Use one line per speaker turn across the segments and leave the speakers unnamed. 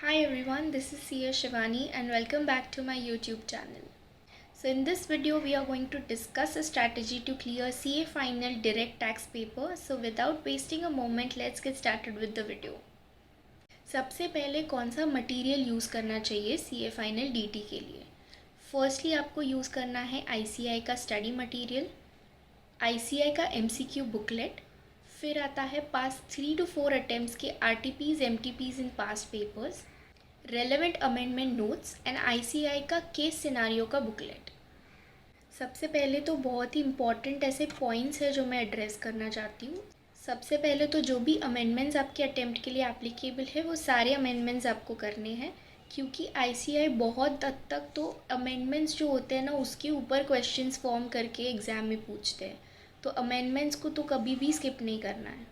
Hi everyone, this is CA Shivani and welcome back to my YouTube channel. So in this video we are going to discuss a strategy to clear CA final direct tax paper. So without wasting a moment, let's get started with the video. सबसे पहले कौन सा material use करना चाहिए CA final DT के लिए। Firstly आपको use करना है ICAI का स्टडी मटेरियल, ICAI का MCQ बुकलेट, फिर आता है पास 3 to 4 अटेम्प्ट्स के RTPs, MTPs in past papers, relevant amendment notes and ICAI का केस सिनारियो का बुकलेट। सबसे पहले तो बहुत ही इम्पॉर्टेंट ऐसे पॉइंट्स है जो मैं एड्रेस करना चाहती हूँ। सबसे पहले तो जो भी अमेंडमेंट्स आपके अटेम्प्ट के लिए एप्लीकेबल है वो सारे अमेंडमेंट्स आपको करने हैं, क्योंकि ICAI बहुत हद तक तो अमेंडमेंट्स जो होते हैं ना उसके ऊपर क्वेश्चंस फॉर्म करके एग्ज़ाम में पूछते हैं, तो अमेंडमेंट्स को तो कभी भी स्किप नहीं करना है।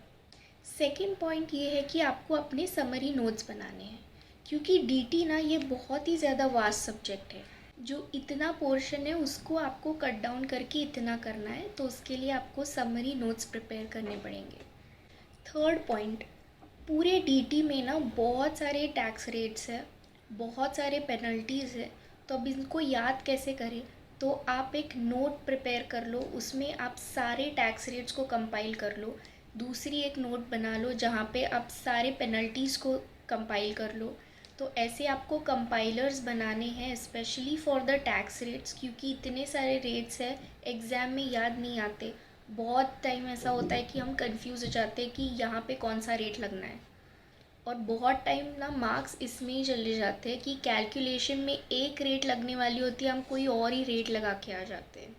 सेकेंड पॉइंट ये है कि आपको अपने समरी नोट्स बनाने हैं, क्योंकि DT ना ये बहुत ही ज़्यादा वास्ट सब्जेक्ट है। जो इतना पोर्शन है उसको आपको कट डाउन करके इतना करना है, तो उसके लिए आपको समरी नोट्स प्रिपेयर करने पड़ेंगे। थर्ड पॉइंट, पूरे DT में ना बहुत सारे टैक्स रेट्स है, बहुत सारे पेनल्टीज़ है, तो अब इनको याद कैसे करें। तो आप एक नोट प्रिपेयर कर लो, उसमें आप सारे टैक्स रेट्स को कंपाइल कर लो। दूसरी एक नोट बना लो जहाँ पे आप सारे पेनल्टीज़ को कंपाइल कर लो। तो ऐसे आपको कंपाइलर्स बनाने हैं specially for the tax rates, क्योंकि इतने सारे रेट्स है एग्ज़ाम में याद नहीं आते। बहुत टाइम ऐसा होता है कि हम कंफ्यूज हो जाते हैं कि यहाँ पे कौन सा रेट लगना है, और बहुत टाइम ना मार्क्स इसमें ही चले जाते हैं कि कैलकुलेशन में एक रेट लगने वाली होती है, हम कोई और ही रेट लगा के आ जाते हैं।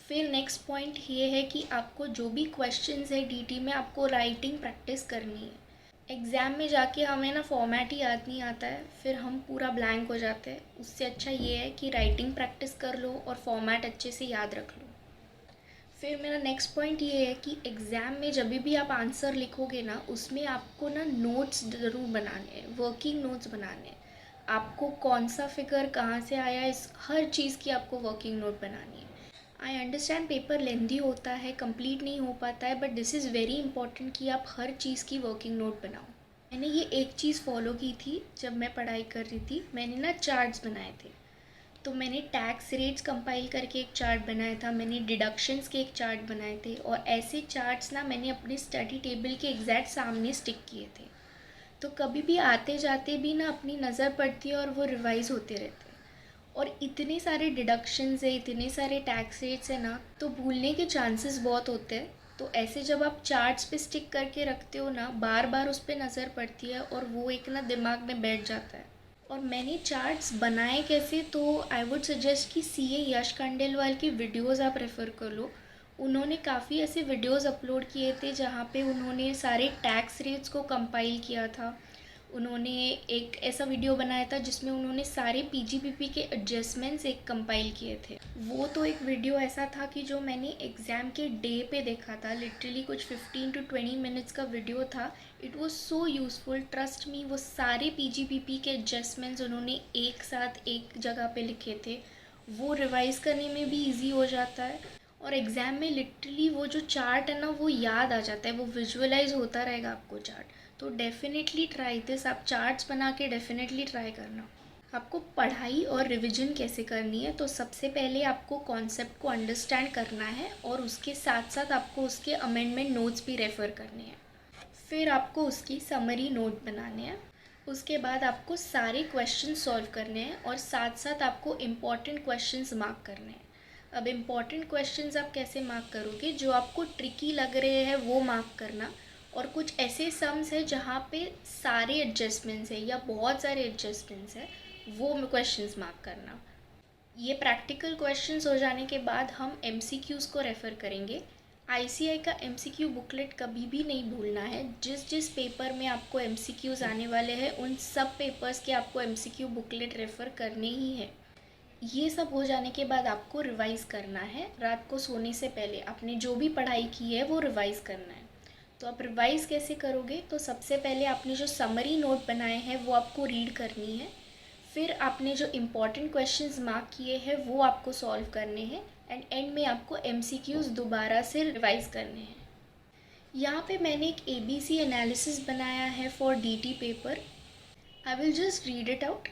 फिर नेक्स्ट पॉइंट ये है कि आपको जो भी क्वेश्चंस है DT में आपको राइटिंग प्रैक्टिस करनी है। एग्ज़ाम में जाके हमें ना फॉर्मेट ही याद नहीं आता है, फिर हम पूरा ब्लैंक हो जाते हैं। उससे अच्छा ये है कि राइटिंग प्रैक्टिस कर लो और फॉर्मेट अच्छे से याद रख लो। फिर मेरा नेक्स्ट पॉइंट ये है कि एग्ज़ाम में जब भी आप आंसर लिखोगे ना उसमें आपको ना नोट्स ज़रूर बनाने हैं, वर्किंग नोट्स बनाने हैं। आपको कौन सा फिगर कहाँ से आया, इस हर चीज़ की आपको वर्किंग नोट बनानी है। आई अंडरस्टैंड पेपर लेंदी होता है, कंप्लीट नहीं हो पाता है, but this is very important कि आप हर चीज़ की वर्किंग नोट बनाओ। मैंने ये एक चीज़ फॉलो की थी जब मैं पढ़ाई कर रही थी, मैंने ना चार्ट्स बनाए थे। तो मैंने टैक्स रेट्स कंपाइल करके एक चार्ट बनाया था, मैंने डिडक्शंस के एक चार्ट बनाए थे, और ऐसे चार्ट्स ना मैंने अपने स्टडी टेबल के एग्जैक्ट सामने स्टिक किए थे। तो कभी भी आते जाते भी ना अपनी नज़र पड़ती है और वो रिवाइज होते रहते हैं। और इतने सारे डिडक्शंस है, इतने सारे टैक्स रेट्स है ना, तो भूलने के चांसेस बहुत होते हैं। तो ऐसे जब आप चार्ट्स पे स्टिक करके रखते हो ना, बार बार उस पर नज़र पड़ती है और वो एक ना दिमाग में बैठ जाता है। और मैंने चार्ट्स बनाए कैसे, तो आई वुड सजेस्ट कि CA यश खंडेलवाल की वीडियोस आप रेफ़र कर लो। उन्होंने काफ़ी ऐसे वीडियोस अपलोड किए थे जहाँ पे उन्होंने सारे टैक्स रेट्स को कंपाइल किया था। उन्होंने एक ऐसा वीडियो बनाया था जिसमें उन्होंने सारे PGBP के एडजस्टमेंट्स एक कंपाइल किए थे। वो तो एक वीडियो ऐसा था कि जो मैंने एग्ज़ाम के डे पे देखा था, लिटरली कुछ 15 to 20 मिनट्स का वीडियो था। It was so useful, trust me. वो सारे PGBP के एडजस्टमेंट्स उन्होंने एक साथ एक जगह पे लिखे थे, वो रिवाइज़ करने में भी ईजी हो जाता है, और एग्ज़ाम में लिटरली वो जो चार्ट है ना वो याद आ जाता है, वो विजुअलाइज होता रहेगा आपको चार्ट। तो डेफिनेटली ट्राई दिस, आप चार्ट्स बना के डेफिनेटली ट्राई करना। आपको पढ़ाई और रिवीजन कैसे करनी है, तो सबसे पहले आपको कॉन्सेप्ट को अंडरस्टैंड करना है और उसके साथ साथ आपको उसके अमेंडमेंट नोट्स भी रेफ़र करने हैं। फिर आपको उसकी समरी नोट बनाने हैं। उसके बाद आपको सारे क्वेश्चन सॉल्व करने हैं और साथ साथ आपको इम्पॉर्टेंट क्वेश्चंस मार्क करने हैं। अब इम्पॉर्टेंट क्वेश्चंस आप कैसे मार्क करोगे, जो आपको ट्रिकी लग रहे हैं वो मार्क करना, और कुछ ऐसे सम्स है जहाँ पे सारे एडजस्टमेंट्स है या बहुत सारे एडजस्टमेंट्स है, वो क्वेश्चंस मार्क करना। ये प्रैक्टिकल क्वेश्चंस हो जाने के बाद हम MCQs को रेफ़र करेंगे। ICAI का MCQ बुकलेट कभी भी नहीं भूलना है। जिस जिस पेपर में आपको MCQs आने वाले हैं उन सब पेपर्स के आपको MCQ बुकलेट रेफ़र करने ही है। ये सब हो जाने के बाद आपको रिवाइज़ करना है। रात को सोने से पहले आपने जो भी पढ़ाई की है वो रिवाइज़ करना है। तो आप रिवाइज़ कैसे करोगे, तो सबसे पहले आपने जो समरी नोट बनाए हैं वो आपको रीड करनी है। फिर आपने जो इम्पॉर्टेंट क्वेश्चंस मार्क किए हैं वो आपको सॉल्व करने हैं, एंड एंड में आपको MCQs दोबारा से रिवाइज़ करने हैं। यहाँ पे मैंने एक ABC एनालिसिस बनाया है for DT paper. I will just read it out.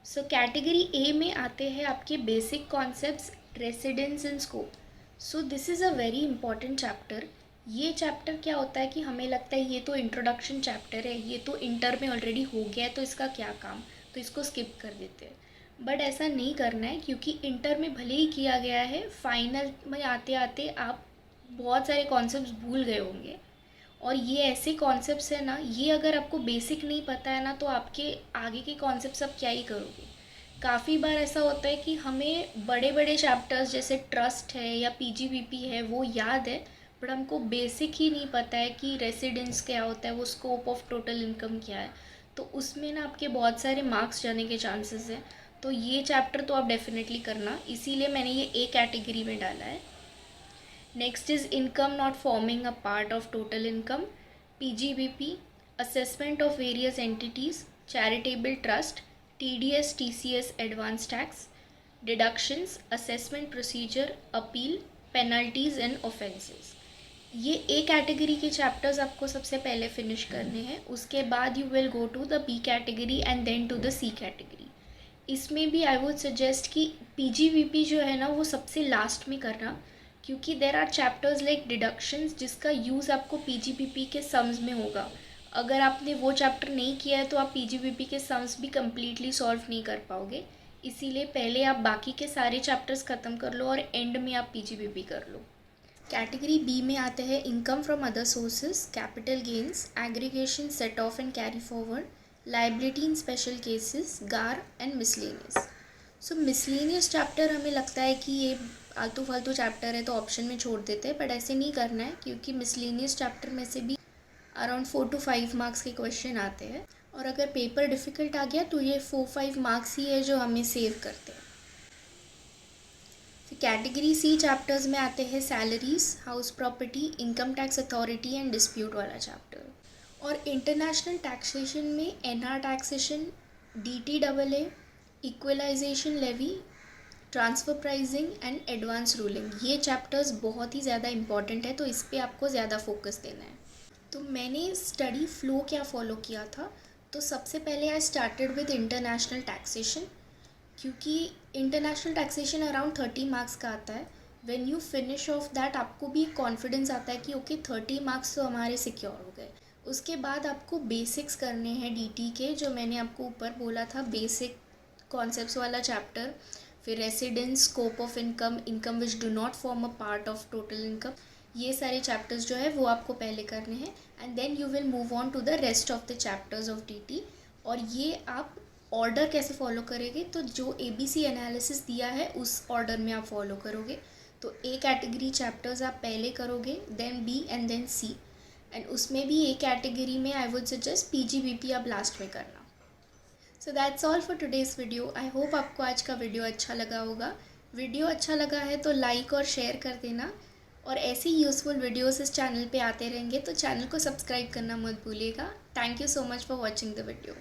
So category A में आते हैं आपके basic concepts, residence and scope. So this is a very important chapter. ये चैप्टर क्या होता है कि हमें लगता है ये तो इंट्रोडक्शन चैप्टर है, ये तो इंटर में ऑलरेडी हो गया है, तो इसका क्या काम, तो इसको स्किप कर देते हैं। बट ऐसा नहीं करना है, क्योंकि इंटर में भले ही किया गया है, फाइनल में आते आते आप बहुत सारे कॉन्सेप्ट्स भूल गए होंगे। और ये ऐसे कॉन्सेप्ट्स है ना, ये अगर आपको बेसिक नहीं पता है ना, तो आपके आगे के कॉन्सेप्ट्स आप क्या ही करोगे। काफ़ी बार ऐसा होता है कि हमें बड़े बड़े चैप्टर्स जैसे ट्रस्ट है या पीजीबीपी है वो याद है, बट हमको बेसिक ही नहीं पता है कि रेसिडेंस क्या होता है, वो स्कोप ऑफ टोटल इनकम क्या है, तो उसमें ना आपके बहुत सारे मार्क्स जाने के चांसेस हैं। तो ये चैप्टर तो आप डेफिनेटली करना, इसीलिए मैंने ये ए कैटेगरी में डाला है। Next is income not forming a part of total income, PGBP, assessment of various entities, charitable trust, TDS TCS advance tax, deductions, assessment procedure, appeal, penalties and offences. ये ए कैटेगरी के chapters आपको सबसे पहले finish करने हैं। उसके बाद you will go to the B category and then to the C category. इसमें भी आई वुड सजेस्ट कि पीजीवीपी जो है ना वो सबसे लास्ट में करना, क्योंकि there are chapters like deductions जिसका यूज़ आपको पीजीबीपी के सम्स में होगा। अगर आपने वो चैप्टर नहीं किया है तो आप पीजीबीपी के सम्स भी कम्प्लीटली सॉल्व नहीं कर पाओगे। इसीलिए पहले आप बाकी के सारे चैप्टर्स ख़त्म कर लो और एंड में आप पीजीबीपी कर लो। कैटेगरी बी में आते हैं income from other sources, capital gains, aggregation, set off and carry forward, liability in special cases, GAAR and miscellaneous. So miscellaneous chapter हमें लगता है कि ये आलतू फालतू चैप्टर है तो ऑप्शन में छोड़ देते हैं, बट ऐसे नहीं करना है, क्योंकि मिसलेनियस चैप्टर में से भी अराउंड 4 to 5 मार्क्स के क्वेश्चन आते हैं। और अगर पेपर डिफ़िकल्ट आ गया तो ये 4-5 मार्क्स ही है जो हमें सेव करते हैं। फिर कैटेगरी सी चैप्टर्स में आते हैं salaries, house property, income tax authority and dispute वाला चैप्टर। और इंटरनेशनल टैक्सेशन में NR taxation, DTAA, equalisation levy, transfer pricing and advance ruling, ये चैप्टर्स बहुत ही ज़्यादा इंपॉर्टेंट है, तो इस पर आपको ज़्यादा फोकस देना है। तो मैंने स्टडी फ्लो क्या फ़ॉलो किया था, तो सबसे पहले I started with international taxation, क्योंकि इंटरनेशनल टैक्सेशन अराउंड 30 मार्क्स का आता है। When you finish off that आपको भी कॉन्फिडेंस आता है कि ओके 30 मार्क्स तो हमारे सिक्योर हो गए। उसके बाद आपको बेसिक्स करने हैं DT के, जो मैंने आपको ऊपर बोला था, बेसिक कॉन्सेप्ट्स वाला चैप्टर। फिर residence, scope of income, income which do not form a part of total income, ये सारे चैप्टर्स जो है वो आपको पहले करने हैं। And then you will move on to the rest of the chapters of DT। और ये आप ऑर्डर कैसे फॉलो करेंगे, तो जो ABC एनालिसिस दिया है उस ऑर्डर में आप फॉलो करोगे। तो ए कैटेगरी चैप्टर्स आप पहले करोगे, then B and then C। And उसमें भी ए कैटेगरी में आई वुड सजेस्ट PGBP आप लास्ट में करना। So that's all for today's video. I hope आपको आज का वीडियो अच्छा लगा होगा। वीडियो अच्छा लगा है तो लाइक और शेयर कर देना, और ऐसी यूज़फुल वीडियोस इस चैनल पे आते रहेंगे, तो चैनल को सब्सक्राइब करना मत भूलिएगा। Thank you so much for watching the video.